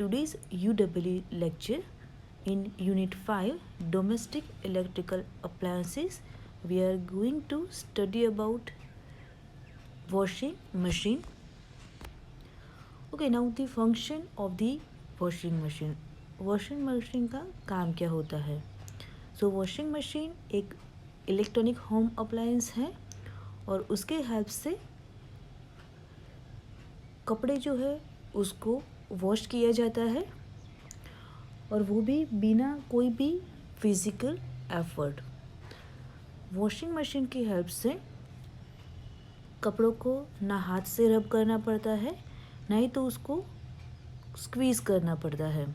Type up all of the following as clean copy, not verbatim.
today's UEE lecture in Unit 5 Domestic Electrical Appliances. We are going to study about washing machine. Okay, now the function of the washing machine. Washing machine का काम क्या होता है? Washing machine एक electronic home appliance है और उसके help से कपड़े जो है उसको वॉश किया जाता है और वो भी बिना कोई भी फिज़िकल एफर्ट। वॉशिंग मशीन की हेल्प से कपड़ों को ना हाथ से रब करना पड़ता है, ना ही तो उसको स्क्वीज़ करना पड़ता है।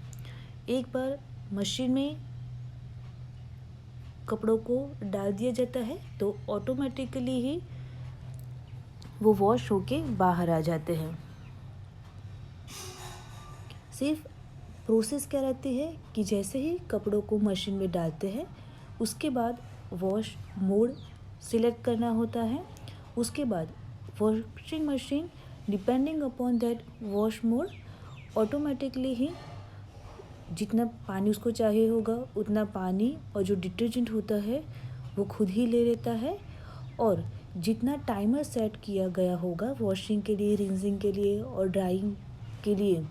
एक बार मशीन में कपड़ों को डाल दिया जाता है तो ऑटोमेटिकली ही वो वॉश होके बाहर आ जाते हैं। सिर्फ प्रोसेस क्या रहती है कि जैसे ही कपड़ों को मशीन में डालते हैं उसके बाद वॉश मोड सिलेक्ट करना होता है। उसके बाद washing machine depending upon that wash mode automatically ही जितना पानी उसको चाहिए होगा उतना पानी और जो डिटर्जेंट होता है वो खुद ही ले लेता है और जितना टाइमर सेट किया गया होगा वॉशिंग के लिए, रिंसिंग के लिए और ड्राइंग के लिए,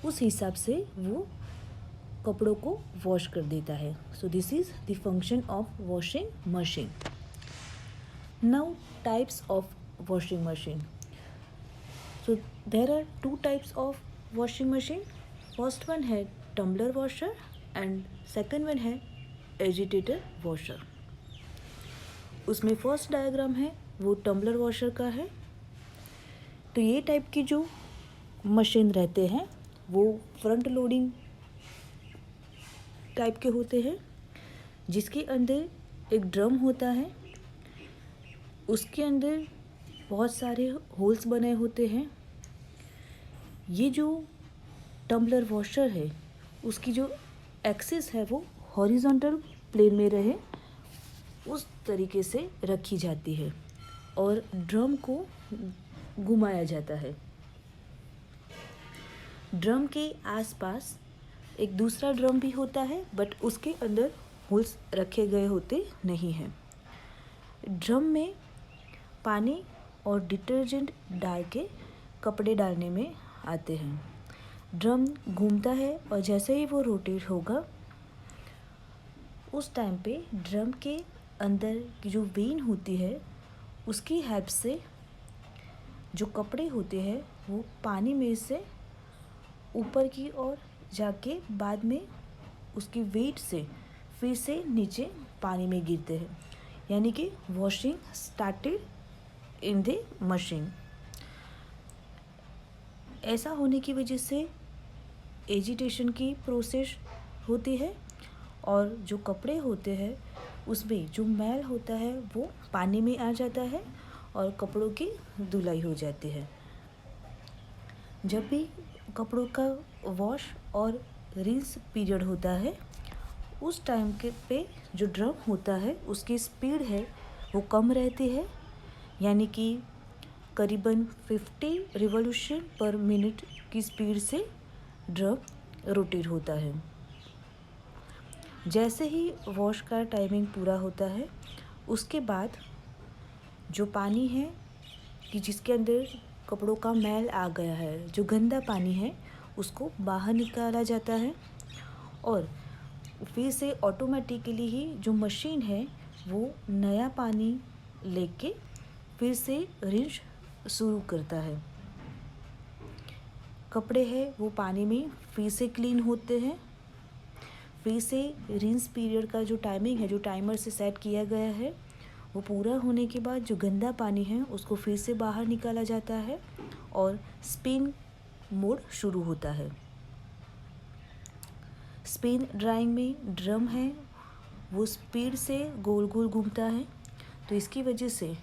उस हिसाब से वो कपड़ों को वॉश कर देता है। So this is the function of washing machine. Now types of washing machine. So there are two types of washing machine. First one है tumbler washer and second one है एजिटेटर वॉशर। उसमें first diagram है वो tumbler washer का है। तो ये type की जो मशीन रहते हैं वो फ्रंट लोडिंग टाइप के होते हैं, जिसके अंदर एक ड्रम होता है, उसके अंदर बहुत सारे होल्स बने होते हैं। ये जो टम्बलर वॉशर है उसकी जो एक्सिस है वो हॉरिजॉन्टल प्लेन में रहे उस तरीके से रखी जाती है और ड्रम को घुमाया जाता है। ड्रम के आसपास एक दूसरा ड्रम भी होता है बट उसके अंदर होल्स रखे गए होते नहीं हैं। ड्रम में पानी और डिटर्जेंट डाल के कपड़े डालने में आते हैं। ड्रम घूमता है और जैसे ही वो रोटेट होगा उस टाइम पे ड्रम के अंदर की जो वेन होती है उसकी हेल्प से जो कपड़े होते हैं वो पानी में से ऊपर की ओर जाके बाद में उसकी वेट से फिर से नीचे पानी में गिरते हैं, यानी कि washing started in the machine. ऐसा होने की वजह से एजिटेशन की प्रोसेस होती है और जो कपड़े होते हैं उसमें जो मैल होता है वो पानी में आ जाता है और कपड़ों की धुलाई हो जाती है। जब भी कपड़ों का वॉश और रिंस पीरियड होता है उस टाइम के पे जो ड्रम होता है उसकी स्पीड है वो कम रहती है, यानी कि करीबन 50 रिवॉल्यूशन पर मिनट की स्पीड से ड्रम रोटेट होता है। जैसे ही वॉश का टाइमिंग पूरा होता है उसके बाद जो पानी है कि जिसके अंदर कपड़ों का मैल आ गया है, जो गंदा पानी है, उसको बाहर निकाला जाता है और फिर से ऑटोमेटिकली ही जो मशीन है वो नया पानी लेके फिर से रिंस शुरू करता है। कपड़े हैं वो पानी में फिर से क्लीन होते हैं। फिर से रिंस पीरियड का जो टाइमिंग है, जो टाइमर से सेट किया गया है, वो पूरा होने के बाद जो गंदा पानी है उसको फिर से बाहर निकाला जाता है और स्पिन मोड शुरू होता है। स्पिन ड्राइंग में ड्रम है वो स्पीड से गोल गोल घूमता है, तो इसकी वजह से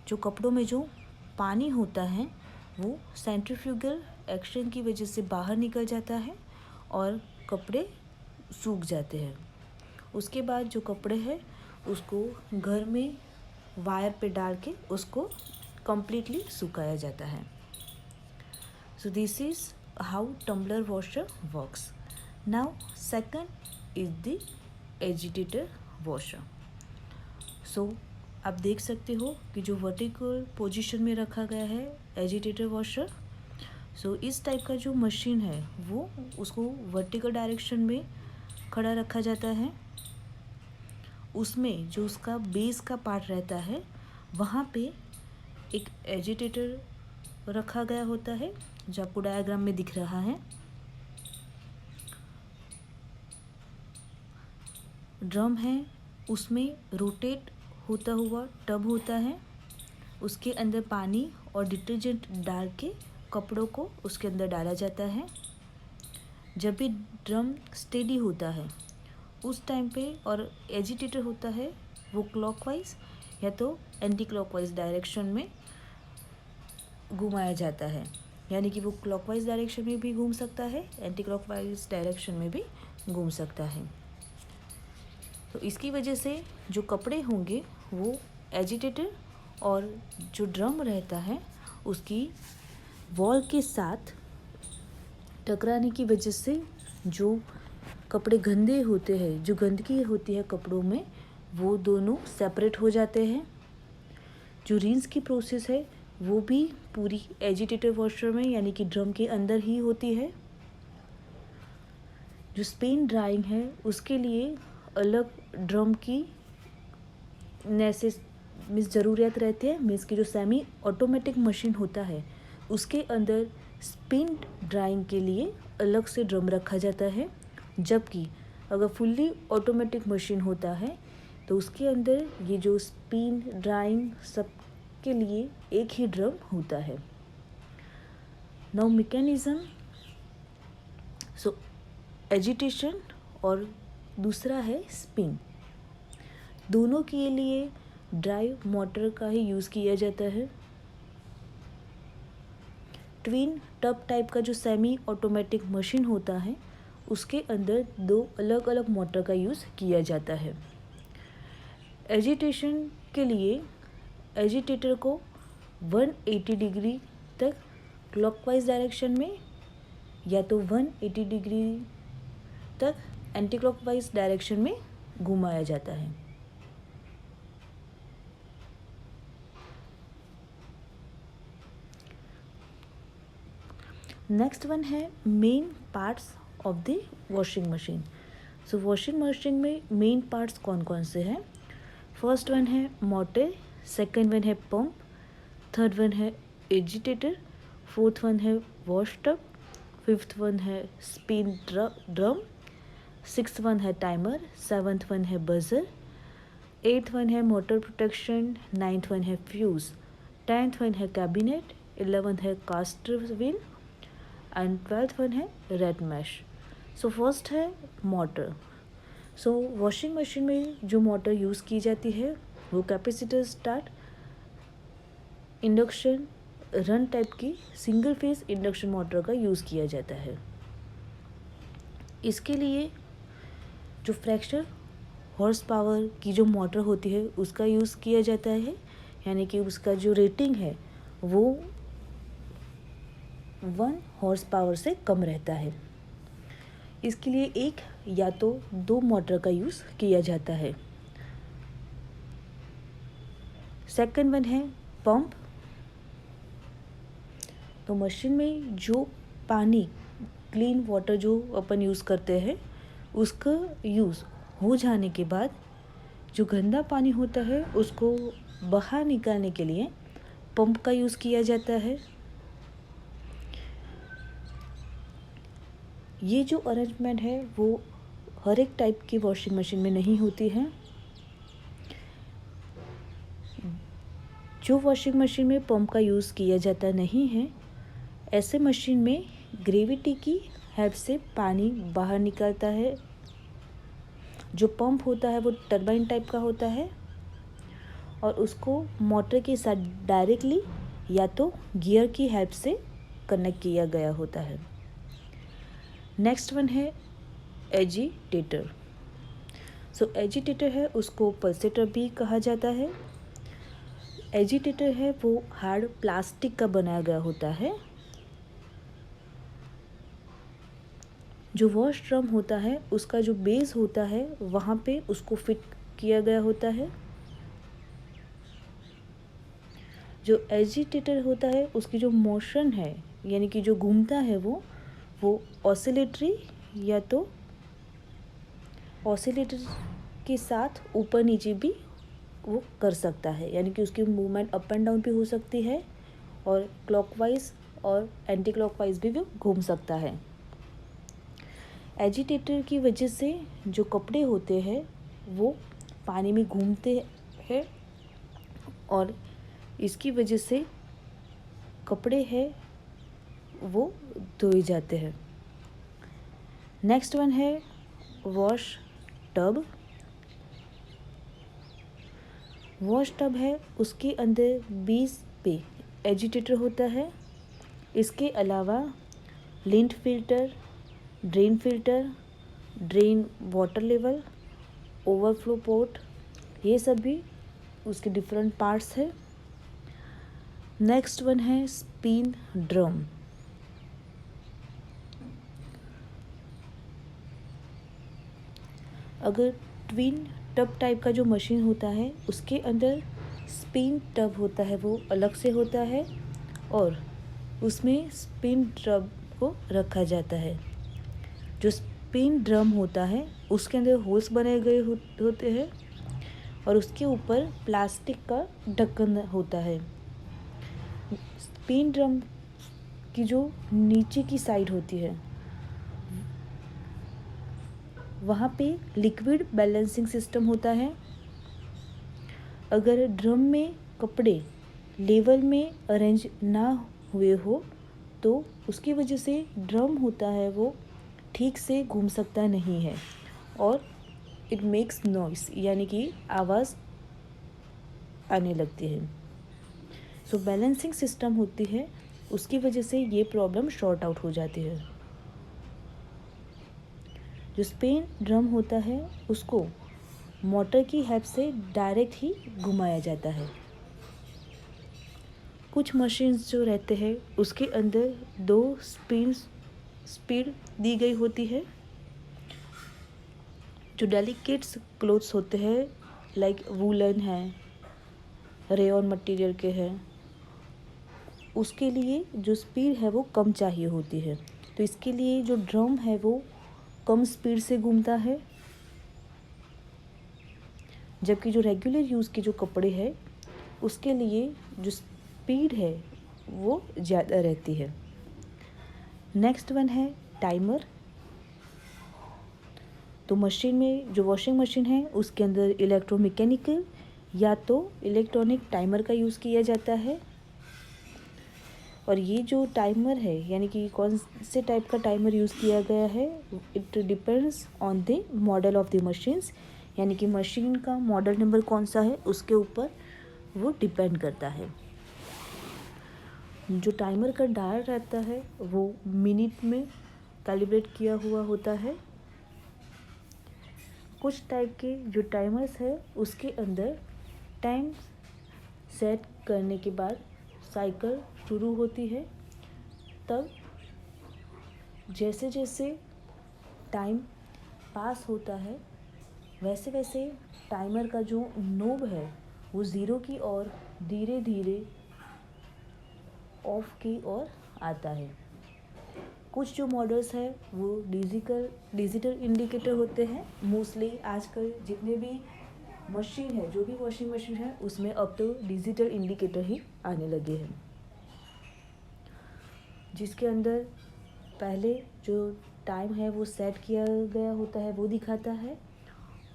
जो कपड़ों में जो पानी होता है वो सेंट्रीफ्यूगल एक्शन की वजह से बाहर निकल जाता है और कपड़े सूख जाते हैं। उसके बाद जो कपड़े हैं उसको घर में वायर पे डाल के उसको completely सुखाया जाता है। So this is how tumbler washer works. Now second is the agitator washer. So आप देख सकते हो कि जो वर्टिकल पोजीशन में रखा गया है एजिटेटर वॉशर. सो इस टाइप का जो मशीन है वो उसको वर्टिकल डायरेक्शन में खड़ा रखा जाता है. उसमें जो उसका बेस का पार्ट रहता है वहाँ पे एक एजिटेटर रखा गया होता है जो आपको डायग्राम में दिख रहा है. ड्रम है, उसमें रोटेट होता हुआ टब होता है. उसके अंदर पानी और डिटर्जेंट डाल के कपड़ों को उसके अंदर डाला जाता है. जब भी ड्रम स्टेडी होता है उस टाइम पे और एजिटेटर होता है वो क्लॉकवाइज या तो एंटी क्लॉकवाइज डायरेक्शन में घुमाया जाता है. यानी कि वो क्लॉकवाइज डायरेक्शन में भी घूम सकता है, एंटी क्लॉकवाइज डायरेक्शन में भी घूम सकता है. तो इसकी वजह से जो कपड़े होंगे वो एजिटेटर और जो ड्रम रहता है उसकी वॉल के साथ टकराने की वजह से जो कपड़े गंदे होते हैं, जो गंदगी होती है कपड़ों में, वो दोनों सेपरेट हो जाते हैं. जो रिंस की प्रोसेस है वो भी पूरी एजिटेटर वॉशर में यानी कि ड्रम के अंदर ही होती है. जो स्पिन ड्राइंग है उसके लिए अलग ड्रम की ज़रूरत रहती है. मीन्स की जो सेमी ऑटोमेटिक मशीन होता है उसके अंदर स्पिन ड्राइंग के लिए अलग से ड्रम रखा जाता है. जबकि अगर फुल्ली ऑटोमेटिक मशीन होता है तो उसके अंदर ये जो स्पिन ड्राइंग सब के लिए एक ही ड्रम होता है. Now mechanism. सो एजिटेशन और दूसरा है स्पिन. दोनों के लिए ड्राइव मोटर का ही यूज़ किया जाता है. ट्विन टब टाइप का जो सेमी ऑटोमेटिक मशीन होता है उसके अंदर दो अलग अलग मोटर का यूज़ किया जाता है. एजिटेशन के लिए एजिटेटर को 180 डिग्री तक क्लॉकवाइज डायरेक्शन में या तो 180 डिग्री तक एंटी क्लॉकवाइज डायरेक्शन में घुमाया जाता है. नेक्स्ट वन है main parts of the washing machine. So washing machine में मेन पार्ट्स कौन कौन से हैं. फर्स्ट वन है मोटर, सेकंड वन है पंप, थर्ड वन है एजिटेटर, फोर्थ वन है वॉश टब, फिफ्थ वन है स्पिन ड्रम, सिक्स्थ वन है टाइमर, सेवन्थ वन है बजर, एट्थ वन है मोटर प्रोटेक्शन, नाइन्थ वन है फ्यूज़, 10th वन है कैबिनेट, 11th है caster wheel and 12th one है red mash. So first है motor. सो washing machine में जो मोटर यूज़ की जाती है वो capacitor start induction run type की सिंगल फेज इंडक्शन मोटर का यूज़ किया जाता है. इसके लिए जो फ्रैक्शन हॉर्स पावर की जो मोटर होती है उसका यूज़ किया जाता है. यानी कि उसका जो रेटिंग है वो 1 हॉर्स पावर से कम रहता है. इसके लिए एक या तो 2 मोटर का यूज़ किया जाता है. सेकंड वन है पंप. तो मशीन में जो पानी क्लीन वाटर जो अपन यूज़ करते हैं उसका यूज़ हो जाने के बाद जो गंदा पानी होता है उसको बाहर निकालने के लिए पंप का यूज़ किया जाता है. ये जो अरेंजमेंट है वो हर एक टाइप की वॉशिंग मशीन में नहीं होती है. जो वॉशिंग मशीन में पंप का यूज़ किया जाता नहीं है ऐसे मशीन में ग्रेविटी की हेल्प से पानी बाहर निकलता है. जो पंप होता है वो टरबाइन टाइप का होता है और उसको मोटर के साथ डायरेक्टली या तो गियर की हेल्प से कनेक्ट किया गया होता है. नेक्स्ट वन है एजिटेटर. सो एजिटेटर है उसको पल्सेटर भी कहा जाता है. एजिटेटर है वो हार्ड प्लास्टिक का बनाया गया होता है. जो वॉश ड्रम होता है उसका जो बेस होता है वहाँ पे उसको फिट किया गया होता है। जो एजिटेटर होता है उसकी जो मोशन है यानी कि जो घूमता है वो ऑसिलेटरी या तो ऑसिलेटर के साथ ऊपर नीचे भी वो कर सकता है, यानी कि उसकी मूवमेंट अप एंड डाउन भी हो सकती है और क्लॉकवाइज और एंटी क्लॉकवाइज भी वो घूम सकता है। एजिटेटर की वजह से जो कपड़े होते हैं वो पानी में घूमते हैं और इसकी वजह से कपड़े हैं वो धोए जाते हैं। नेक्स्ट वन है वॉश टब। वॉश टब है, उसके अंदर 20 पे एजिटेटर होता है। इसके अलावा lint filter, drain water level, overflow port, ये सब भी उसके डिफरेंट पार्ट्स है। नेक्स्ट वन है स्पिन ड्रम। अगर ट्विन टब टाइप का जो मशीन होता है उसके अंदर स्पिन टब होता है वो अलग से होता है और उसमें स्पिन ड्रम को रखा जाता है। जो स्पिन ड्रम होता है उसके अंदर होल्स बनाए गए होते हैं और उसके ऊपर प्लास्टिक का ढक्कन होता है। स्पिन ड्रम की जो नीचे की साइड होती है वहाँ पे लिक्विड बैलेंसिंग सिस्टम होता है। अगर ड्रम में कपड़े लेवल में अरेंज ना हुए हो तो उसकी वजह से ड्रम होता है वो ठीक से घूम सकता नहीं है और इट मेक्स नॉइस यानी कि आवाज़ आने लगती है। सो बैलेंसिंग सिस्टम होती है, उसकी वजह से ये प्रॉब्लम शॉर्ट आउट हो जाती है। जो स्पिन ड्रम होता है उसको मोटर की हेल्प से डायरेक्ट ही घुमाया जाता है। कुछ मशीन्स जो रहते हैं उसके अंदर 2 स्पीड दी गई होती है। जो डेलिकेट्स क्लोथ्स होते हैं लाइक वूलन है, रेयॉन मटेरियल के हैं, उसके लिए जो स्पीड है वो कम चाहिए होती है, तो इसके लिए जो ड्रम है वो कम स्पीड से घूमता है। जबकि जो रेगुलर यूज़ के जो कपड़े हैं उसके लिए जो स्पीड है वो ज़्यादा रहती है। नेक्स्ट वन है टाइमर। तो मशीन में जो वॉशिंग मशीन है उसके अंदर इलेक्ट्रोमैकेनिकल या तो इलेक्ट्रॉनिक टाइमर का यूज़ किया जाता है और ये जो टाइमर है यानी कि कौन से टाइप का टाइमर यूज़ किया गया है it depends on the model of the machines, यानी कि मशीन का मॉडल नंबर कौन सा है उसके ऊपर वो डिपेंड करता है। जो टाइमर का डायल रहता है वो मिनट में कैलिब्रेट किया हुआ होता है। कुछ टाइप के जो टाइमर्स है उसके अंदर टाइम सेट करने के बाद साइकिल शुरू होती है, तब जैसे जैसे टाइम पास होता है वैसे वैसे टाइमर का जो नोब है वो ज़ीरो की ओर धीरे धीरे ऑफ की ओर आता है। कुछ जो मॉडल्स है वो डिजिटल इंडिकेटर होते हैं। मोस्टली आजकल जितने भी मशीन है, जो भी वॉशिंग मशीन है उसमें अब तो डिजिटल इंडिकेटर ही आने लगे हैं, जिसके अंदर पहले जो टाइम है वो सेट किया गया होता है वो दिखाता है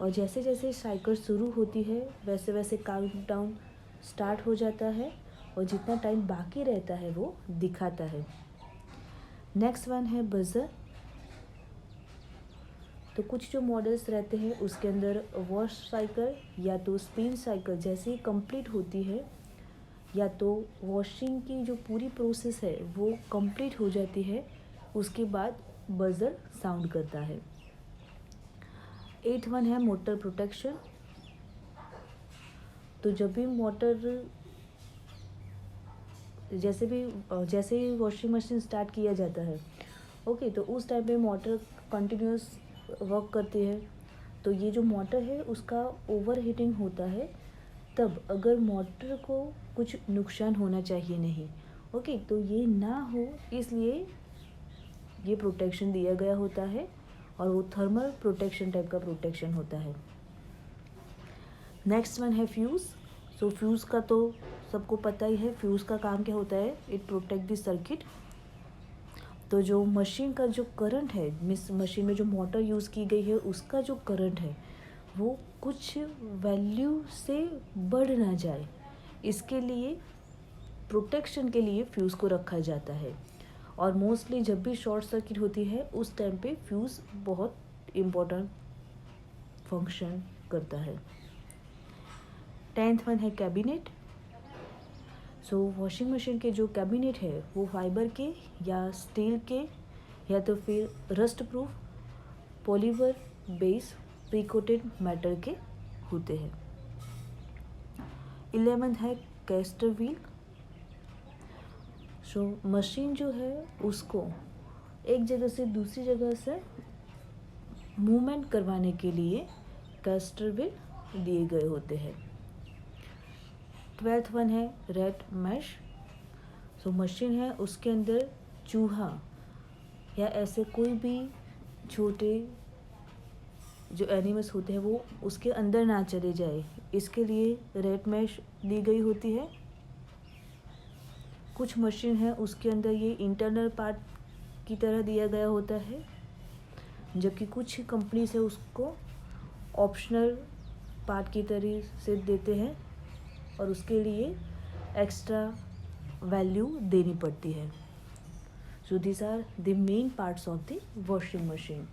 और जैसे जैसे साइकिल शुरू होती है वैसे वैसे काउंटडाउन स्टार्ट हो जाता है और जितना टाइम बाकी रहता है वो दिखाता है। नेक्स्ट वन है बजर। तो कुछ जो मॉडल्स रहते हैं उसके अंदर वॉश साइकिल या तो स्पिन साइकिल जैसे ही कंप्लीट होती है या तो वॉशिंग की जो पूरी प्रोसेस है वो कंप्लीट हो जाती है, उसके बाद बजर साउंड करता है। 8 वन है मोटर प्रोटेक्शन। तो जब भी मोटर जैसे ही वॉशिंग मशीन स्टार्ट किया जाता है ओके, तो उस टाइम पे मोटर कंटिन्यूस वर्क करती है, तो ये जो मोटर है उसका ओवर हीटिंग होता है, तब अगर मोटर को कुछ नुकसान होना चाहिए नहीं, ओके, तो ये ना हो इसलिए ये प्रोटेक्शन दिया गया होता है, और वो थर्मल प्रोटेक्शन टाइप का प्रोटेक्शन होता है। नेक्स्ट वन है फ्यूज़। सो फ्यूज़ का तो सबको पता ही है, फ्यूज़ का काम क्या होता है, इट प्रोटेक्ट द सर्किट। तो जो मशीन का जो करंट है, मशीन में जो मोटर यूज़ की गई है उसका जो करंट है वो कुछ वैल्यू से बढ़ ना जाए, इसके लिए प्रोटेक्शन के लिए फ्यूज़ को रखा जाता है। और मोस्टली जब भी शॉर्ट सर्किट होती है उस टाइम पे फ्यूज़ बहुत इम्पोर्टेंट फंक्शन करता है। 10th वन है कैबिनेट। सो वॉशिंग मशीन के जो कैबिनेट है वो फाइबर के या स्टील के या तो फिर rust proof पॉलीवर base precoated metal के होते हैं। 11th है कैस्टर व्हील। सो मशीन जो है उसको एक जगह से दूसरी जगह से मूवमेंट करवाने के लिए कैस्टर व्हील दिए गए होते हैं। 12th वन है रैट मैश। सो मशीन है उसके अंदर चूहा या ऐसे कोई भी छोटे जो एनिमल्स होते हैं वो उसके अंदर ना चले जाए, इसके लिए रैट मैश दी गई होती है। कुछ मशीन है उसके अंदर ये इंटरनल पार्ट की तरह दिया गया होता है, जबकि कुछ कंपनी से उसको ऑप्शनल पार्ट की तरह से देते हैं और उसके लिए एक्स्ट्रा वैल्यू देनी पड़ती है। So these are the main parts of the washing machine.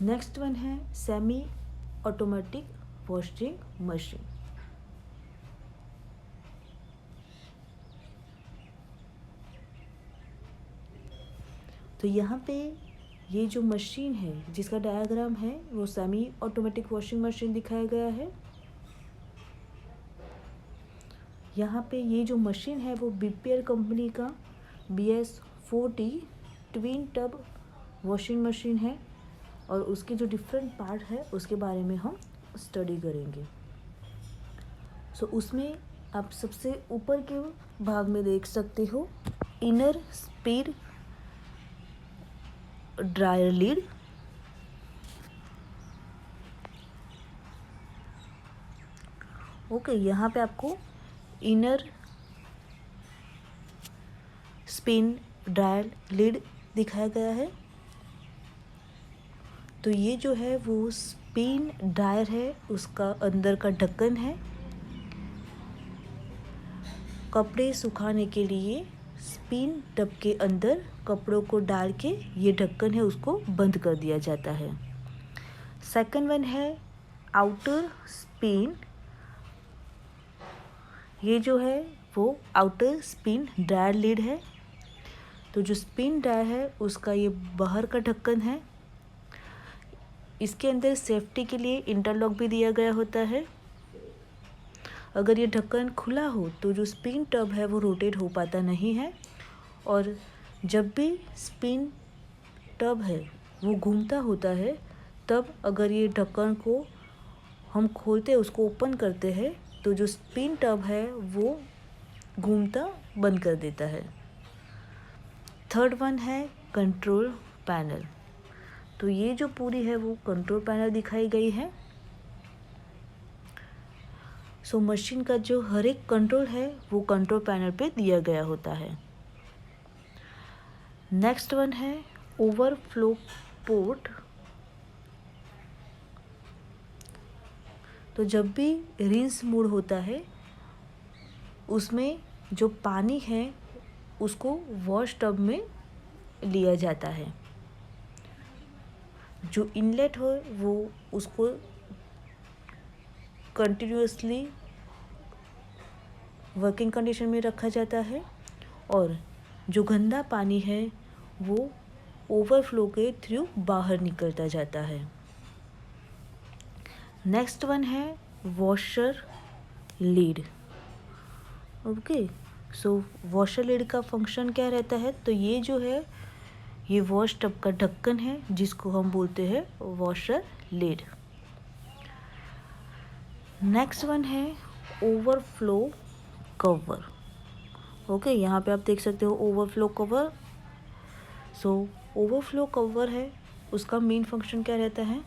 Next one है सेमी ऑटोमेटिक वॉशिंग मशीन। तो यहाँ पे ये जो मशीन है जिसका डायग्राम है वो सेमी ऑटोमेटिक वॉशिंग मशीन दिखाया गया है। यहाँ पे ये जो मशीन है वो बीपीएल कंपनी का BS40 twin tub washing machine है, और उसके जो डिफरेंट पार्ट है उसके बारे में हम स्टडी करेंगे। सो उसमें आप सबसे ऊपर के भाग में देख सकते हो inner speed dryer lead, okay, यहाँ पे आपको इनर स्पिन ड्रायर लीड दिखाया गया है। तो ये जो है वो स्पिन ड्रायर है, उसका अंदर का ढक्कन है। कपड़े सुखाने के लिए स्पिन टब के अंदर कपड़ों को डाल के ये ढक्कन है उसको बंद कर दिया जाता है। सेकंड वन है आउटर स्पिन। ये जो है वो आउटर स्पिन ड्रायर लीड है। तो जो स्पिन ड्रायर है उसका ये बाहर का ढक्कन है, इसके अंदर सेफ्टी के लिए इंटरलॉक भी दिया गया होता है। अगर ये ढक्कन खुला हो तो जो स्पिन टब है वो रोटेट हो पाता नहीं है, और जब भी स्पिन टब है वो घूमता होता है तब अगर ये ढक्कन को हम खोलते उसको ओपन करते हैं तो जो स्पिन टब है वो घूमता बंद कर देता है। थर्ड वन है कंट्रोल पैनल। तो ये जो पूरी है वो कंट्रोल पैनल दिखाई गई है। सो मशीन का जो हर एक कंट्रोल है वो कंट्रोल पैनल पे दिया गया होता है। नेक्स्ट वन है ओवरफ्लो पोर्ट। तो जब भी रिंस मोड होता है उसमें जो पानी है उसको वॉश टब में लिया जाता है। जो इनलेट हो वो उसको कंटिन्यूअसली वर्किंग कंडीशन में रखा जाता है, और जो गंदा पानी है वो ओवरफ्लो के थ्रू बाहर निकलता जाता है। नेक्स्ट वन है वॉशर लीड। ओके, सो वॉशर लीड का फंक्शन क्या रहता है, तो ये जो है ये वॉश टब का ढक्कन है जिसको हम बोलते हैं वॉशर लिड। नेक्स्ट वन है ओवरफ्लो कवर। ओके, यहाँ पे आप देख सकते हो ओवरफ्लो कवर। सो ओवरफ्लो कवर है, उसका मेन फंक्शन क्या रहता है?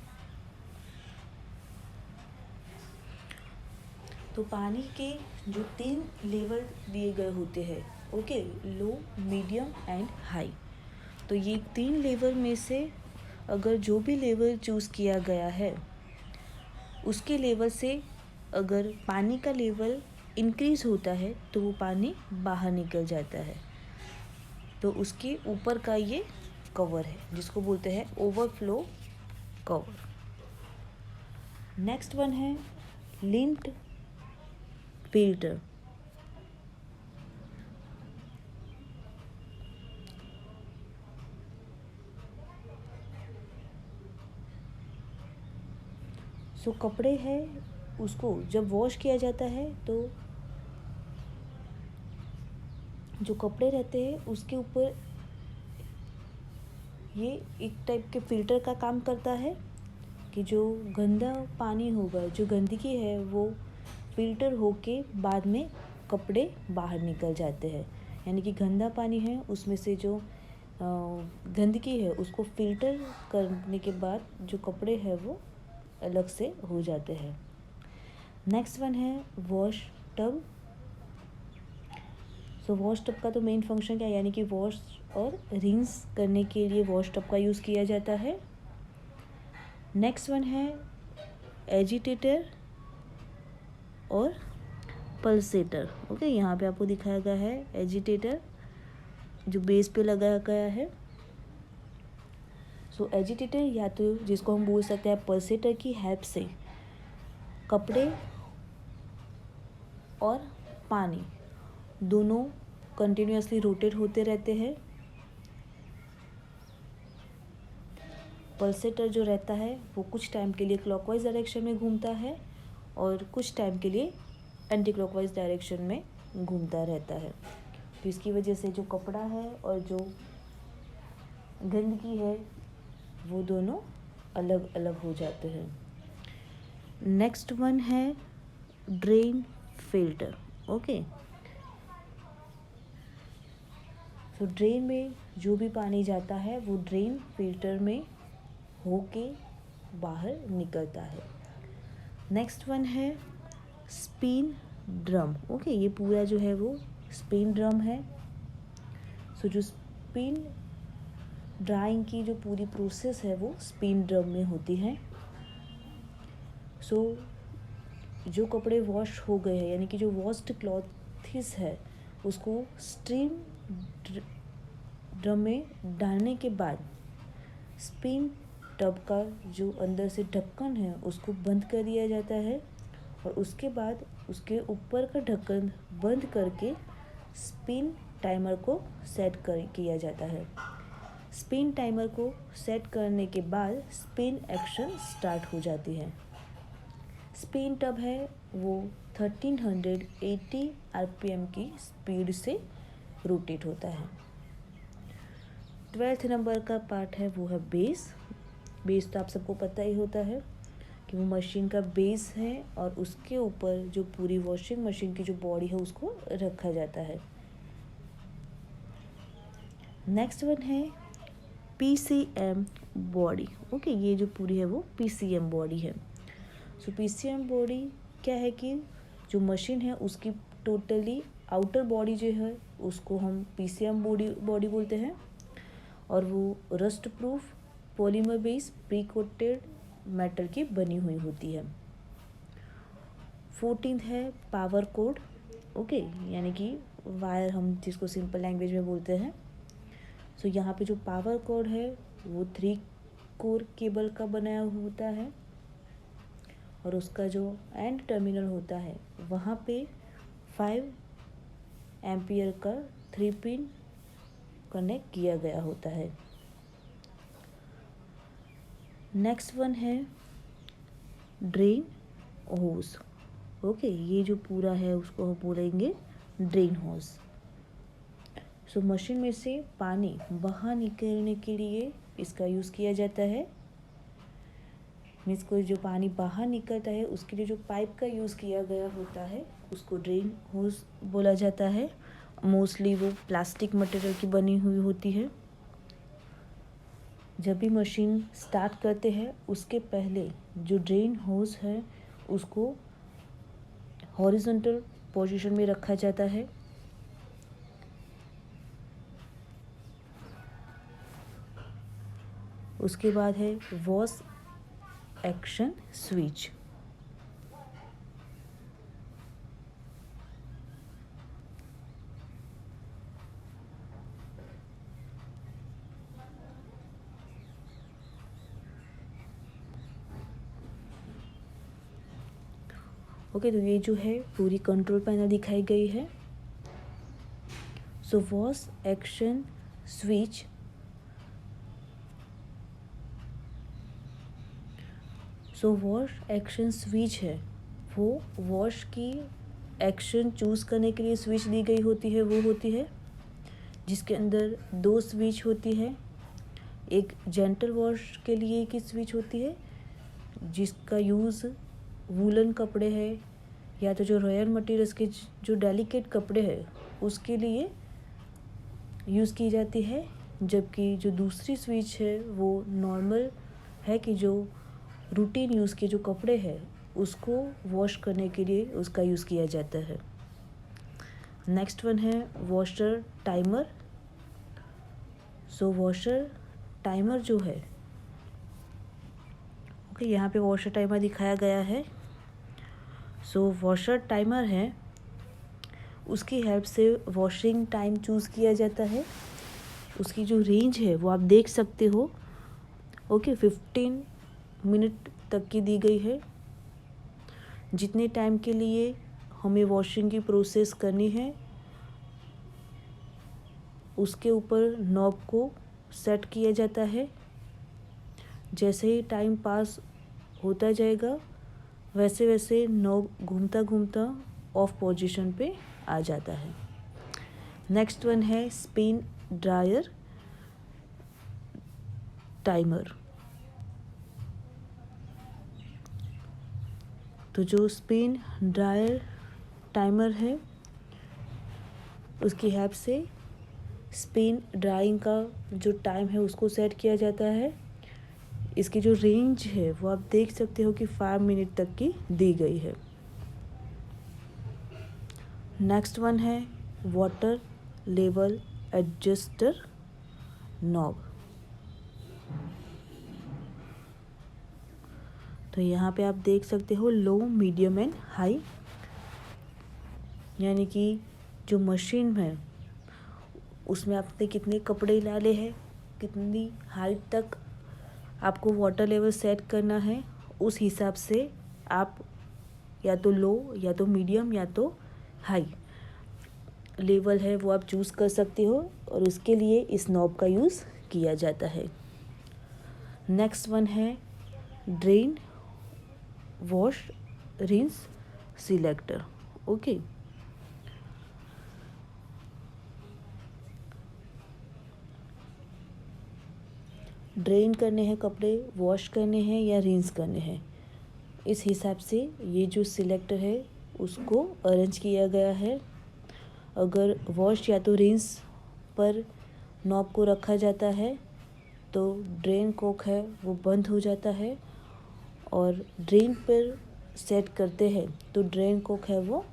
तो पानी के जो 3 लेवल दिए गए होते हैं, okay, low, medium and high. तो ये 3 लेवल में से अगर जो भी लेवल चूज़ किया गया है उसके लेवल से अगर पानी का लेवल इंक्रीज़ होता है तो वो पानी बाहर निकल जाता है। तो उसके ऊपर का ये कवर है जिसको बोलते हैं ओवरफ्लो कवर। नेक्स्ट वन है लिंट फिल्टर। सो कपड़े है उसको जब वॉश किया जाता है तो जो कपड़े रहते हैं उसके ऊपर ये एक टाइप के फ़िल्टर का काम करता है कि जो गंदा पानी होगा, जो गंदगी है, वो फ़िल्टर होके बाद में कपड़े बाहर निकल जाते हैं। यानी कि गंदा पानी है उसमें से जो गंदगी है उसको फ़िल्टर करने के बाद जो कपड़े हैं वो अलग से हो जाते हैं। नेक्स्ट वन है वॉश टब। सो वॉश टब का तो मेन फंक्शन क्या है, यानी कि वॉश और रिंस करने के लिए वॉश टब का यूज़ किया जाता है। नेक्स्ट वन है एजिटेटर और पल्सेटर। ओके, यहाँ पे आपको दिखाया गया है एजिटेटर जो बेस पे लगाया गया है। सो एजिटेटर या तो जिसको हम बोल सकते हैं पल्सेटर की हेल्प से कपड़े और पानी दोनों कंटिन्यूअसली रोटेट होते रहते हैं। पल्सेटर जो रहता है वो कुछ टाइम के लिए क्लॉकवाइज डायरेक्शन में घूमता है और कुछ टाइम के लिए एंटी क्लॉकवाइज डायरेक्शन में घूमता रहता है। तो इसकी वजह से जो कपड़ा है और जो गंदगी है वो दोनों अलग अलग हो जाते हैं। नेक्स्ट वन है ड्रेन फिल्टर। ओके, तो ड्रेन में जो भी पानी जाता है वो ड्रेन फिल्टर में होके बाहर निकलता है। नेक्स्ट वन है स्पिन ड्रम। ओके, ये पूरा जो है वो स्पिन ड्रम है। सो जो स्पिन ड्राइंग की जो पूरी प्रोसेस है वो स्पिन ड्रम में होती है। सो जो कपड़े वॉश हो गए हैं यानी कि जो वॉश्ड क्लॉथ्स है उसको स्टीम ड्रम में डालने के बाद स्पिन टब का जो अंदर से ढक्कन है उसको बंद कर दिया जाता है और उसके बाद उसके ऊपर का ढक्कन बंद करके स्पिन टाइमर को सेट किया जाता है। स्पिन टाइमर को सेट करने के बाद स्पिन एक्शन स्टार्ट हो जाती है। स्पिन टब है वो 1380 आरपीएम की स्पीड से रोटेट होता है। 12th नंबर का पार्ट है वो है बेस। बेस तो आप सबको पता ही होता है कि वो मशीन का बेस है और उसके ऊपर जो पूरी वॉशिंग मशीन की जो बॉडी है उसको रखा जाता है। नेक्स्ट वन है पीसीएम बॉडी। ओके, ये जो पूरी है वो पीसीएम बॉडी है। सो पीसीएम बॉडी क्या है कि जो मशीन है उसकी टोटली आउटर बॉडी जो है उसको हम पीसीएम बॉडी बोलते हैं और वो rust proof polymer base pre coated metal की बनी हुई होती है। 14th है पावर कोड। ओके, यानी कि वायर हम जिसको सिंपल लैंग्वेज में बोलते हैं। सो यहाँ पे जो पावर कोड है वो 3 कोर केबल का बनाया होता है और उसका जो एंड टर्मिनल होता है वहाँ पे 5 एम्पियर का 3 पिन कनेक्ट किया गया होता है। नेक्स्ट वन है ड्रेन होज। ओके, ये जो पूरा है उसको हम बोलेंगे ड्रेन होज। सो मशीन में से पानी बाहर निकलने के लिए इसका यूज़ किया जाता है। मीन्स कोई जो पानी बाहर निकलता है उसके लिए जो पाइप का यूज़ किया गया होता है उसको ड्रेन होज बोला जाता है। मोस्टली वो प्लास्टिक मटेरियल की बनी हुई होती है। जब भी मशीन स्टार्ट करते हैं उसके पहले जो ड्रेन होज है उसको हॉरिजॉन्टल पोजीशन में रखा जाता है। उसके बाद है वॉश एक्शन स्विच। ओके, तो ये जो है पूरी कंट्रोल पैनल दिखाई गई है। So wash action switch wash action switch है वो वॉश की एक्शन चूज़ करने के लिए स्विच दी गई होती है। वो होती है जिसके अंदर 2 स्विच होती है। एक जेंटल वॉश के लिए की स्विच होती है जिसका यूज़ वूलन कपड़े है या तो जो रॉयल मटेरियल्स के जो डेलिकेट कपड़े हैं उसके लिए यूज़ की जाती है। जबकि जो दूसरी स्विच है वो नॉर्मल है कि जो रूटीन यूज़ के जो कपड़े हैं उसको वॉश करने के लिए उसका यूज़ किया जाता है। नेक्स्ट वन है वॉशर टाइमर। सो वॉशर टाइमर जो है ओके, यहाँ पे वॉशर टाइमर दिखाया गया है। सो वॉशर टाइमर है उसकी हेल्प से वॉशिंग टाइम चूज़ किया जाता है। उसकी जो रेंज है वो आप देख सकते हो। ओके, 15 मिनट तक की दी गई है। जितने टाइम के लिए हमें वॉशिंग की प्रोसेस करनी है उसके ऊपर नॉब को सेट किया जाता है। जैसे ही टाइम पास होता जाएगा वैसे वैसे नॉब घूमता घूमता ऑफ पोजीशन पे आ जाता है। नेक्स्ट वन है स्पिन ड्रायर टाइमर। तो जो स्पिन ड्रायर टाइमर है उसकी हेल्प से स्पिन ड्राइंग का जो टाइम है उसको सेट किया जाता है। इसकी जो रेंज है वो आप देख सकते हो कि 5 मिनट तक की दी गई है। नेक्स्ट वन है वाटर लेवल एडजस्टर नॉब। तो यहाँ पे आप देख सकते हो लो, मीडियम एंड हाई, यानी कि जो मशीन है उसमें आपने कितने कपड़े डाले हैं, कितनी हाइट तक आपको वाटर लेवल सेट करना है, उस हिसाब से आप या तो लो या तो मीडियम या तो हाई लेवल है वो आप चूज़ कर सकते हो और उसके लिए इस नॉब का यूज़ किया जाता है। नेक्स्ट वन है drain wash rinse selector. Okay, drain करने हैं कपड़े, वॉश करने हैं या रिंस करने हैं, इस हिसाब से ये जो सिलेक्टर है उसको अरेंज किया गया है। अगर वॉश या तो रिंस पर नॉब को रखा जाता है तो ड्रेन कॉक है वो बंद हो जाता है, और ड्रेन पर सेट करते हैं तो ड्रेन कॉक है वो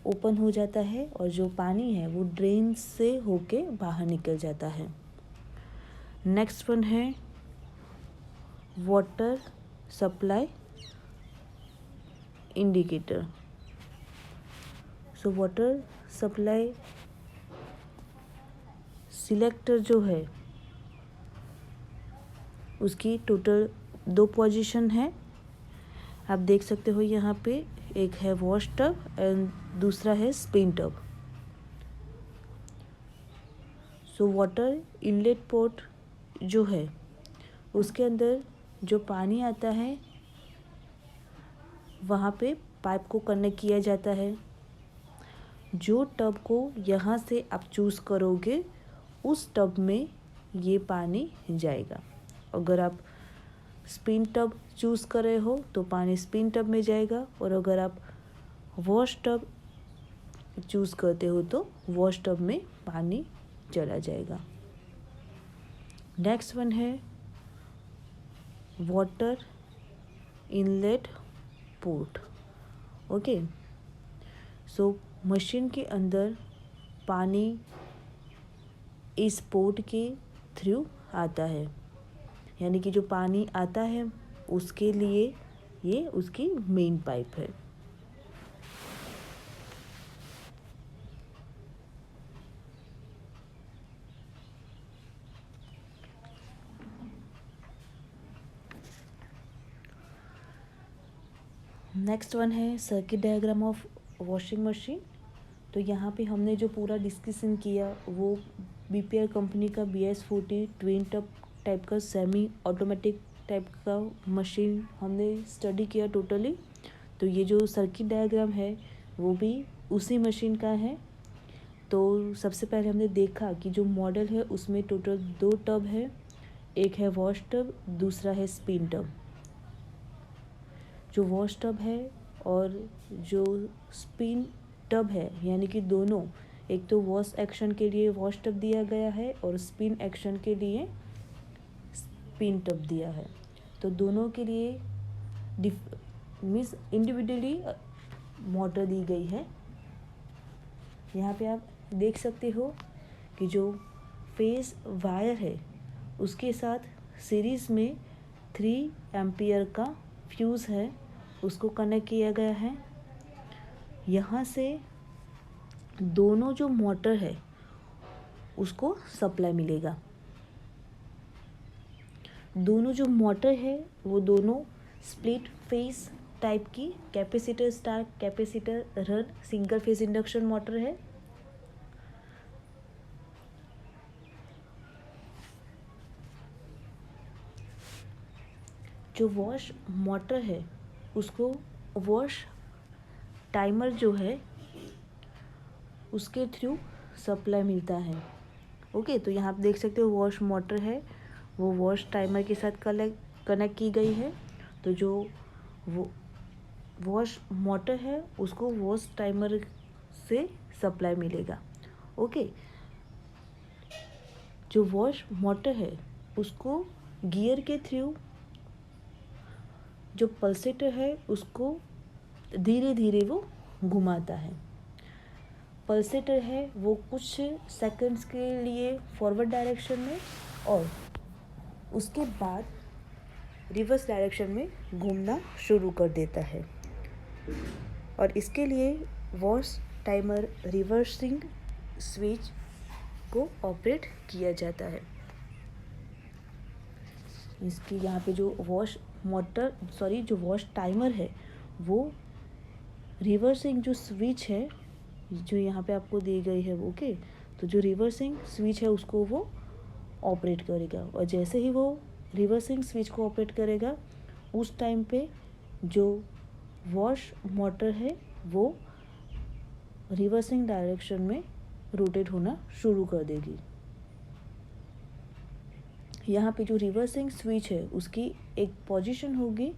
ओपन हो जाता है और जो पानी है वो ड्रेन से होके बाहर निकल जाता है। नेक्स्ट वन है water supply indicator. So water supply selector जो है उसकी टोटल 2 पोजीशन है। आप देख सकते हो यहाँ पे एक है वॉश टब एंड दूसरा है spin tub. So water inlet port जो है उसके अंदर जो पानी आता है वहाँ पे पाइप को कनेक्ट किया जाता है। जो टब को यहाँ से आप चूज़ करोगे उस टब में ये पानी जाएगा। अगर आप स्पिन टब चूज़ कर रहे हो तो पानी स्पिन टब में जाएगा, और अगर आप वॉश टब चूज़ करते हो तो वॉश टब में पानी चला जाएगा। नेक्स्ट वन है water inlet port. Okay, so machine के अंदर पानी इस पोर्ट के थ्रू आता है, यानी कि जो पानी आता है उसके लिए ये उसकी मेन पाइप है। नेक्स्ट वन है circuit diagram of washing machine. तो यहाँ पे हमने जो पूरा डिस्कशन किया वो बीपीआर कंपनी का BS40 ट्विन टब टाइप का सेमी ऑटोमेटिक टाइप का मशीन हमने स्टडी किया टोटली। तो ये जो सर्किट डायग्राम है वो भी उसी मशीन का है। तो सबसे पहले हमने देखा कि जो मॉडल है उसमें टोटल 2 टब है, एक है वॉश टब, दूसरा है स्पिन टब। जो वॉश टब है और जो स्पिन टब है, यानी कि दोनों, एक तो वॉश एक्शन के लिए वॉश टब दिया गया है और स्पिन एक्शन के लिए स्पिन टब दिया है। तो दोनों के लिए मीन्स इंडिविजुअली मोटर दी गई है। यहाँ पे आप देख सकते हो कि जो फेस वायर है उसके साथ सीरीज़ में 3 एम्पियर का फ्यूज़ है, उसको कनेक्ट किया गया है। यहाँ से दोनों जो मोटर है उसको सप्लाई मिलेगा। दोनों जो मोटर है वो दोनों स्प्लिट फेस टाइप की capacitor star capacitor run single phase induction motor है। जो वॉश मोटर है उसको वॉश टाइमर जो है उसके थ्रू सप्लाई मिलता है। ओके, तो यहाँ आप देख सकते हो वॉश मोटर है वो वॉश टाइमर के साथ कनेक्ट की गई है। तो जो वो वॉश मोटर है उसको वॉश टाइमर से सप्लाई मिलेगा। ओके, जो वॉश मोटर है उसको गियर के थ्रू जो पल्सेटर है उसको धीरे धीरे वो घुमाता है। पल्सेटर है वो कुछ सेकंड्स के लिए फॉरवर्ड डायरेक्शन में और उसके बाद रिवर्स डायरेक्शन में घूमना शुरू कर देता है, और इसके लिए वॉश टाइमर रिवर्सिंग स्विच को ऑपरेट किया जाता है। इसकी यहाँ पे जो जो वॉश टाइमर है वो रिवर्सिंग जो स्विच है जो यहाँ पे आपको दी गई है, ओके, तो जो रिवर्सिंग स्विच है उसको वो ऑपरेट करेगा, और जैसे ही वो रिवर्सिंग स्विच को ऑपरेट करेगा उस टाइम पे जो वॉश मोटर है वो रिवर्सिंग डायरेक्शन में रोटेट होना शुरू कर देगी। यहाँ पे जो रिवर्सिंग स्विच है उसकी एक पोजीशन होगी,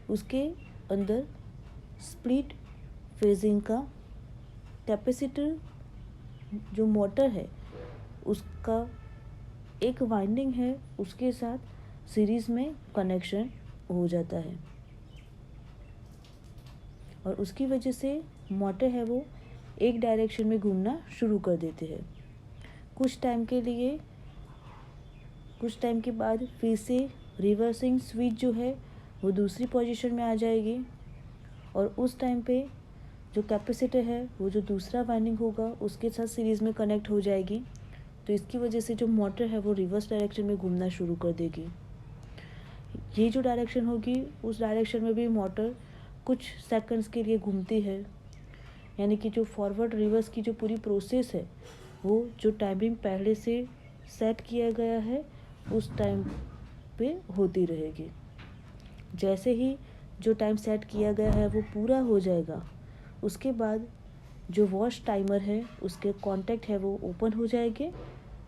उसके अंदर स्प्लिट फेजिंग का कैपेसिटर जो मोटर है उसका एक वाइंडिंग है उसके साथ सीरीज़ में कनेक्शन हो जाता है, और उसकी वजह से मोटर है वो एक डायरेक्शन में घूमना शुरू कर देते हैं। कुछ टाइम के बाद फिर से रिवर्सिंग स्विच जो है वो दूसरी पोजीशन में आ जाएगी, और उस टाइम पे जो कैपेसिटर है वो जो दूसरा वाइंडिंग होगा उसके साथ सीरीज़ में कनेक्ट हो जाएगी। तो इसकी वजह से जो मोटर है वो रिवर्स डायरेक्शन में घूमना शुरू कर देगी। ये जो डायरेक्शन होगी उस डायरेक्शन में भी मोटर कुछ सेकंड्स के लिए घूमती है, यानी कि जो फॉरवर्ड रिवर्स की जो पूरी प्रोसेस है वो जो टाइमिंग पहले से सेट किया गया है उस टाइम पे होती रहेगी। जैसे ही जो टाइम सेट किया गया है वो पूरा हो जाएगा, उसके बाद जो वॉश टाइमर है उसके कॉन्टैक्ट है वो ओपन हो जाएंगे,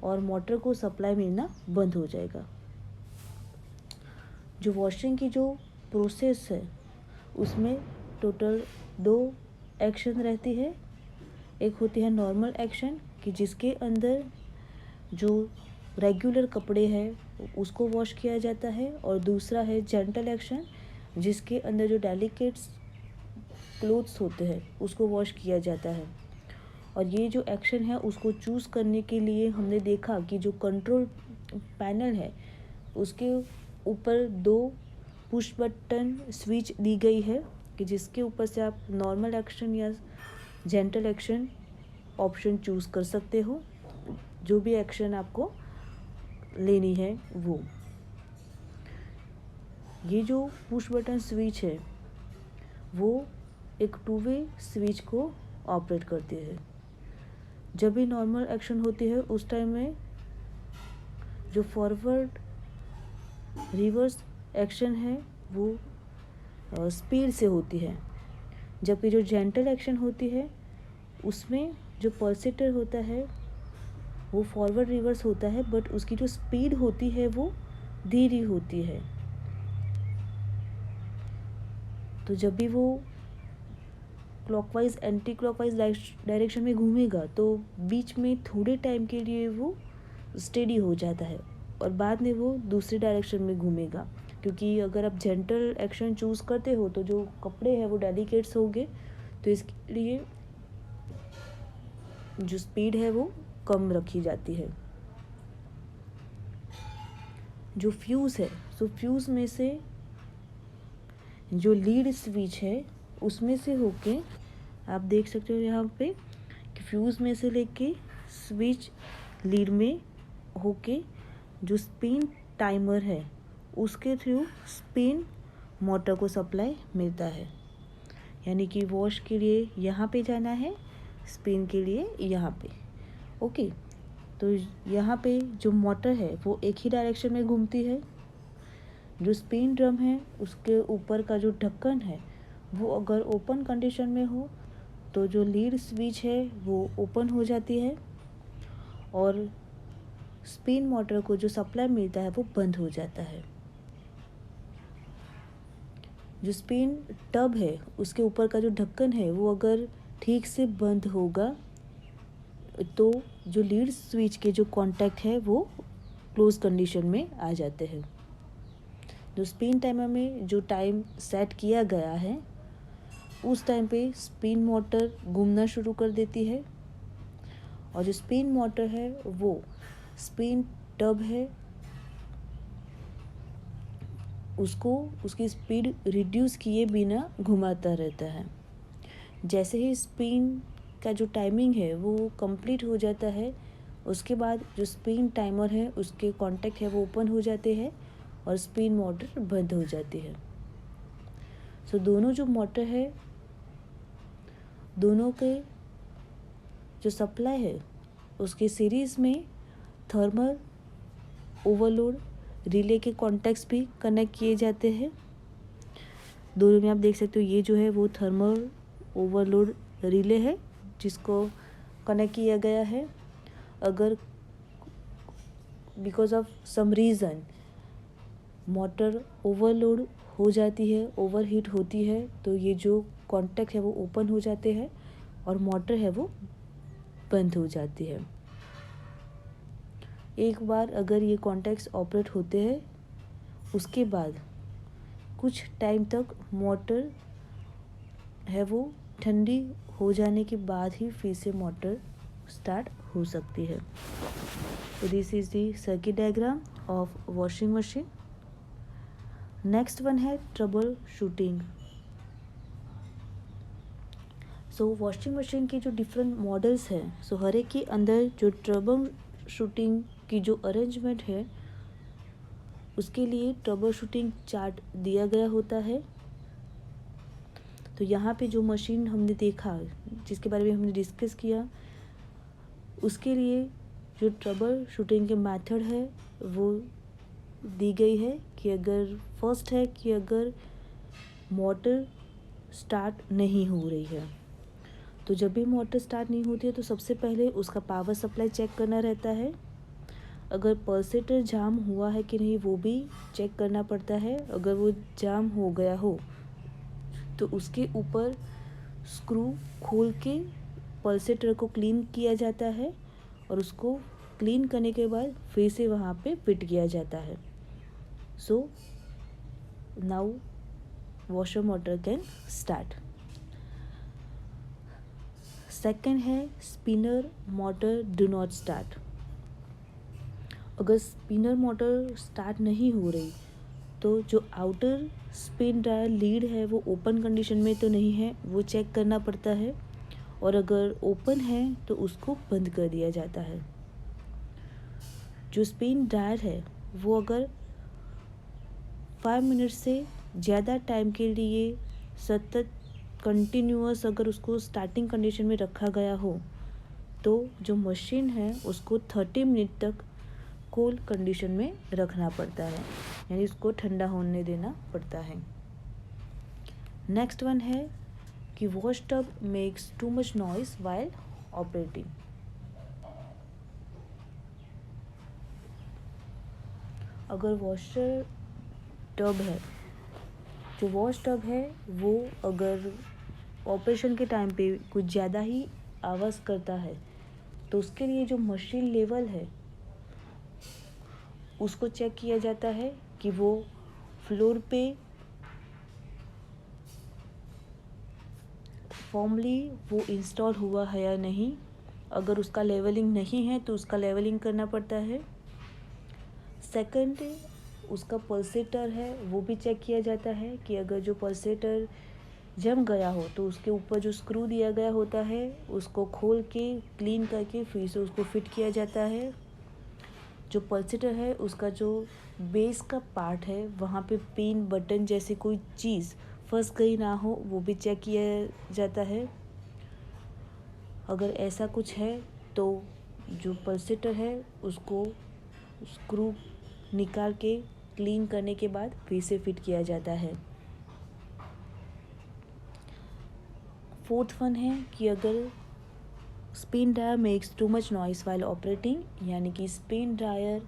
और मोटर को सप्लाई मिलना बंद हो जाएगा। जो वॉशिंग की जो प्रोसेस है उसमें टोटल 2 एक्शन रहती है। एक होती है नॉर्मल एक्शन कि जिसके अंदर जो रेगुलर कपड़े हैं उसको वॉश किया जाता है, और दूसरा है जेंटल एक्शन जिसके अंदर जो डेलिकेट्स क्लोथ्स होते हैं उसको वॉश किया जाता है। और ये जो एक्शन है उसको चूज़ करने के लिए हमने देखा कि जो कंट्रोल पैनल है उसके ऊपर 2 पुश बटन स्विच दी गई है कि जिसके ऊपर से आप नॉर्मल एक्शन या जेंटल एक्शन ऑप्शन चूज़ कर सकते हो, जो भी एक्शन आपको लेनी है वो। ये जो पुश बटन स्विच है वो एक 2 वे स्विच को ऑपरेट करती है। जब भी नॉर्मल एक्शन होती है उस टाइम में जो फॉरवर्ड रिवर्स एक्शन है वो स्पीड से होती है, जबकि जो जेंटल एक्शन होती है उसमें जो पल्सेटर होता है वो फॉरवर्ड रिवर्स होता है, बट उसकी जो स्पीड होती है वो धीरे होती है। तो जब भी वो क्लॉकवाइज एंटी क्लॉकवाइज डायरेक्शन में घूमेगा तो बीच में थोड़े टाइम के लिए वो स्टेडी हो जाता है और बाद में वो दूसरी डायरेक्शन में घूमेगा, क्योंकि अगर आप जेंटल एक्शन चूज़ करते हो तो जो कपड़े हैं वो डेलिकेट्स होंगे, तो इसके लिए जो स्पीड है वो कम रखी जाती है। जो फ्यूज़ है, सो फ्यूज़ में से जो लीड स्विच है उसमें से होके आप देख सकते हो यहाँ पे कि फ्यूज़ में से लेके स्विच लीड में होके जो स्पिन टाइमर है उसके थ्रू स्पिन मोटर को सप्लाई मिलता है। यानी कि वॉश के लिए यहाँ पे जाना है, स्पिन के लिए यहाँ पे। ओके, तो यहाँ पे जो मोटर है वो एक ही डायरेक्शन में घूमती है। जो स्पिन ड्रम है उसके ऊपर का जो ढक्कन है वो अगर ओपन कंडीशन में हो तो जो लीड स्विच है वो ओपन हो जाती है और स्पिन मोटर को जो सप्लाई मिलता है वो बंद हो जाता है। जो स्पिन टब है उसके ऊपर का जो ढक्कन है वो अगर ठीक से बंद होगा तो जो लीड स्विच के जो कॉन्टैक्ट है वो क्लोज कंडीशन में आ जाते हैं। जो स्पिन टाइमर में जो टाइम सेट किया गया है उस टाइम पे स्पिन मोटर घूमना शुरू कर देती है, और जो स्पिन मोटर है वो स्पिन टब है उसको उसकी स्पीड रिड्यूस किए बिना घुमाता रहता है। जैसे ही स्पिन का जो टाइमिंग है वो कंप्लीट हो जाता है उसके बाद जो स्पिन टाइमर है उसके कॉन्टैक्ट है वो ओपन हो जाते हैं और स्पिन मोटर बंद हो जाती है। सो दोनों जो मोटर है दोनों के जो सप्लाई है उसके सीरीज़ में थर्मल ओवरलोड रिले के कॉन्टैक्ट्स भी कनेक्ट किए जाते हैं। दोनों में आप देख सकते हो ये जो है वो थर्मल ओवरलोड रिले है जिसको कनेक्ट किया गया है। अगर because of some reason motor overload हो जाती है, ओवरहीट होती है, तो ये जो कॉन्टैक्ट है वो ओपन हो जाते हैं और मोटर है वो बंद हो जाती है। एक बार अगर ये कॉन्टैक्ट्स ऑपरेट होते हैं उसके बाद कुछ टाइम तक मोटर है वो ठंडी हो जाने के बाद ही फिर से मोटर स्टार्ट हो सकती है। तो this is the circuit diagram of washing machine. Next one है ट्रबल शूटिंग। सो वॉशिंग मशीन के जो डिफरेंट मॉडल्स हैं, सो हर एक के अंदर जो ट्रबल शूटिंग की जो अरेंजमेंट है उसके लिए ट्रबल शूटिंग चार्ट दिया गया होता है। तो यहाँ पे जो मशीन हमने देखा जिसके बारे में हमने डिस्कस किया उसके लिए जो ट्रबल शूटिंग के मेथड है वो दी गई है कि अगर फर्स्ट है कि अगर मोटर स्टार्ट नहीं हो रही है तो जब भी मोटर स्टार्ट नहीं होती है तो सबसे पहले उसका पावर सप्लाई चेक करना रहता है। अगर पल्सेटर जाम हुआ है कि नहीं वो भी चेक करना पड़ता है। अगर वो जाम हो गया हो तो उसके ऊपर स्क्रू खोल के पल्सेटर को क्लीन किया जाता है और उसको क्लीन करने के बाद फिर से वहाँ पे फिट किया जाता है। So now washer motor can start. Second है spinner motor do not start. अगर स्पिनर मोटर स्टार्ट नहीं हो रही तो जो आउटर स्पिन ड्रायर लीड है वो ओपन कंडीशन में तो नहीं है, वो चेक करना पड़ता है, और अगर ओपन है तो उसको बंद कर दिया जाता है। जो स्पिन ड्रायर है वो अगर 5 मिनट से ज़्यादा टाइम के लिए सतत कंटिन्यूअस अगर उसको स्टार्टिंग कंडीशन में रखा गया हो तो जो मशीन है उसको 30 मिनट तक कोल्ड कंडीशन में रखना पड़ता है, यानी उसको ठंडा होने देना पड़ता है। नेक्स्ट वन है कि wash tub makes too much noise while operating. अगर वॉशर टब है, जो वॉश टब है वो अगर ऑपरेशन के टाइम पे कुछ ज़्यादा ही आवाज़ करता है तो उसके लिए जो मशीन लेवल है उसको चेक किया जाता है कि वो फ्लोर पे फॉर्मली वो इंस्टॉल हुआ है या नहीं। अगर उसका लेवलिंग नहीं है तो उसका लेवलिंग करना पड़ता है। सेकंड, उसका पल्सेटर है वो भी चेक किया जाता है कि अगर जो पल्सेटर जम गया हो तो उसके ऊपर जो स्क्रू दिया गया होता है उसको खोल के क्लीन करके फिर से उसको फिट किया जाता है। जो पल्सेटर है उसका जो बेस का पार्ट है वहाँ पे पिन बटन जैसी कोई चीज़ फंस गई ना हो वो भी चेक किया जाता है। अगर ऐसा कुछ है तो जो पल्सेटर है उसको स्क्रू निकाल के क्लीन करने के बाद फिर से फिट किया जाता है। फोर्थ वन है कि अगर spin dryer makes too much noise while operating, यानी कि स्पिन ड्रायर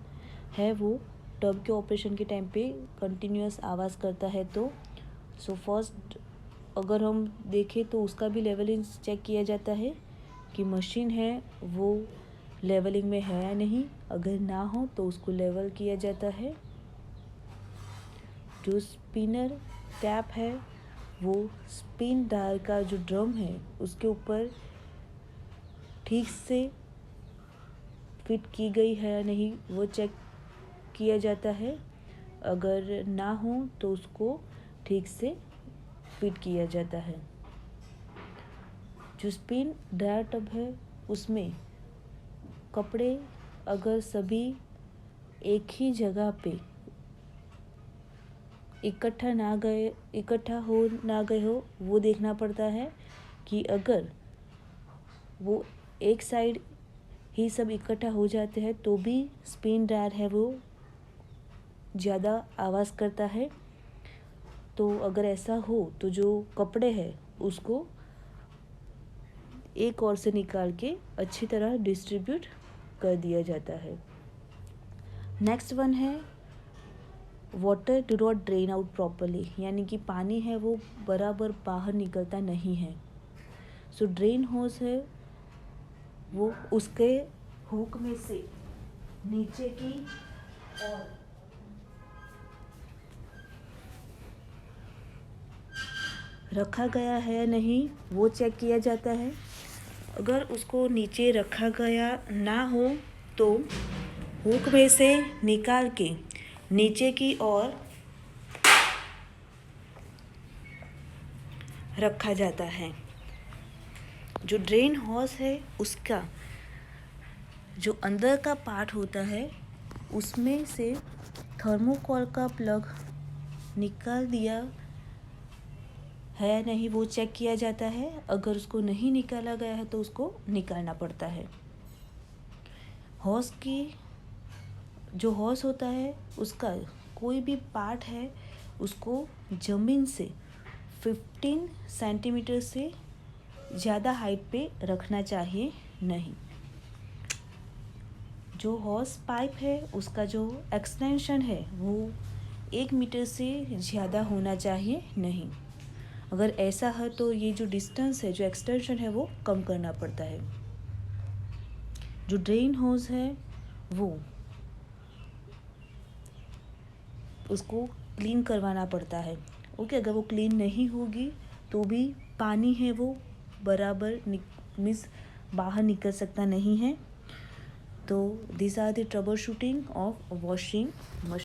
है वो टब के ऑपरेशन के टाइम पे कंटिन्यूअस आवाज़ करता है तो फर्स्ट अगर हम देखें तो उसका भी लेवलिंग चेक किया जाता है कि मशीन है वो लेवलिंग में है या नहीं। अगर ना हो तो उसको लेवल किया जाता है। जो स्पिनर कैप है वो स्पिन ड्रायर का जो ड्रम है उसके ऊपर ठीक से फिट की गई है या नहीं वो चेक किया जाता है। अगर ना हो तो उसको ठीक से फिट किया जाता है। जो स्पिन ड्रायर टब है उसमें कपड़े अगर सभी एक ही जगह पे इकट्ठा हो ना गए हो वो देखना पड़ता है कि अगर वो एक साइड ही सब इकट्ठा हो जाते हैं तो भी स्पिन ड्रायर है वो ज़्यादा आवाज़ करता है। तो अगर ऐसा हो तो जो कपड़े हैं उसको एक और से निकाल के अच्छी तरह डिस्ट्रीब्यूट कर दिया जाता है। नेक्स्ट वन है water do not drain out properly, यानी कि पानी है वो बराबर बाहर निकलता नहीं है। सो ड्रेन होस है वो उसके हुक में से नीचे की और रखा गया है या नहीं वो चेक किया जाता है। अगर उसको नीचे रखा गया ना हो तो हुक में से निकाल के नीचे की ओर रखा जाता है। जो ड्रेन हॉस है उसका जो अंदर का पार्ट होता है उसमें से थर्मोकोल का प्लग निकाल दिया है या नहीं वो चेक किया जाता है। अगर उसको नहीं निकाला गया है तो उसको निकालना पड़ता है। हॉस की जो हॉस होता है उसका कोई भी पार्ट है उसको ज़मीन से 15 सेंटीमीटर से ज़्यादा हाइट पे रखना चाहिए नहीं। जो हॉस पाइप है उसका जो एक्सटेंशन है वो 1 मीटर से ज़्यादा होना चाहिए नहीं। अगर ऐसा है तो ये जो डिस्टेंस है, जो एक्सटेंशन है, वो कम करना पड़ता है। जो ड्रेन होज है वो उसको क्लीन करवाना पड़ता है। ओके, अगर वो क्लीन नहीं होगी तो भी पानी है वो बराबर मीन्स बाहर निकल सकता नहीं है। तो this are the troubleshooting of washing machine.